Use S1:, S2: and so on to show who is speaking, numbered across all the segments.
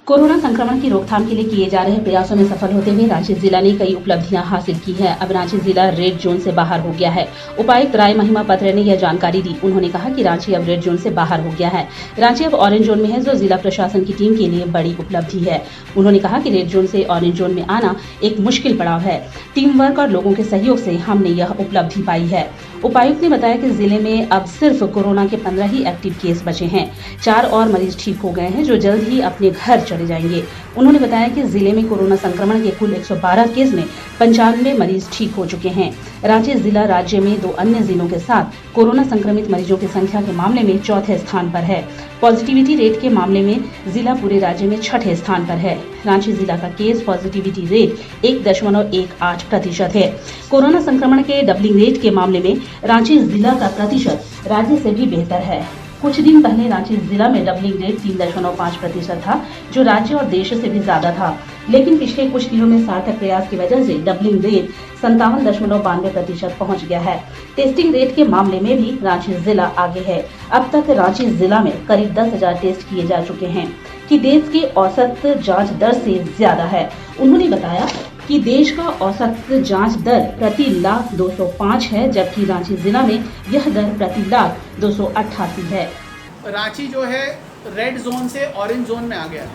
S1: Corona संक्रमण की रोकथाम के लिए किए जा रहे प्रयासों में सफल होते हुए रांची जिला ने कई उपलब्धियां हासिल की हैं। अब रांची जिला रेड जोन से बाहर हो गया है। उपायुक्त राय महिमा पत्र ने यह जानकारी दी। उन्होंने कहा कि रांची अब रेड जोन से बाहर हो गया है। रांची अब ऑरेंज जोन में है, जो जिला प्रशासन की टीम के लिए बड़ी उपलब्धि है। उन्होंने कहा कि रेड जोन से ऑरेंज जोन में आना एक मुश्किल पड़ाव है। टीम वर्क और लोगों के सहयोग से हमने यह उपलब्धि पाई है। उपायुक्त ने बताया कि जिले में अब सिर्फ कोरोना के 15 ही एक्टिव केस बचे हैं। 4 और मरीज ठीक हो गए हैं, जो जल्द ही अपने घर चले जाएंगे। उन्होंने बताया कि जिले में कोरोना संक्रमण के कुल 112 केस में 95 मरीज ठीक हो चुके हैं। रांची जिला राज्य में 2 अन्य जिलों के साथ कोरोना संक्रमित मरीजों की संख्या के मामले में चौथे स्थान पर है। पॉजिटिविटी रेट के मामले में जिला पूरे राज्य में 6ठे स्थान पर है। रांची जिला का केस पॉजिटिविटी रेट 1.18% है। कोरोना संक्रमण के डबलिंग रेट के मामले में रांची जिला का प्रतिशत राज्य से भी बेहतर है। कुछ दिन पहले रांची जिला में डबलिंग रेट 3.5% था, जो राज्य और देश से भी ज्यादा था। लेकिन पिछले कुछ दिनों में सार्थक प्रयास की वजह से डबलिंग रेट 57.92% पहुंच गया है। टेस्टिंग रेट के मामले में भी रांची जिला आगे है। अब तक रांची जिला में करीब 10,000 टेस्ट किए जा चुके हैं, कि देश की औसत जांच दर से ज्यादा है। उन्होंने बताया कि देश का औसत जांच दर प्रति लाख 205 है, जबकि रांची जिला में यह दर प्रति लाख 288 है।
S2: रांची जो है रेड जोन से ऑरेंज जोन में आ गया है।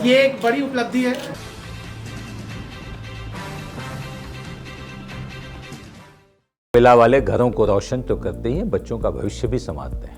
S2: ये एक बड़ी उपलब्धि है।
S3: कोयला वाले घरों को रोशन तो करते ही हैं, बच्चों का भविष्य भी संवारते हैं।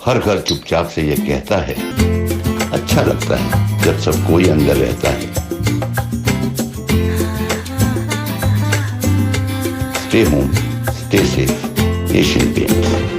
S4: हर घर चुपचाप से ये कहता है, अच्छा लगता है जब सब कोई अंदर रहता है। Stay home, stay safe, Asian paints.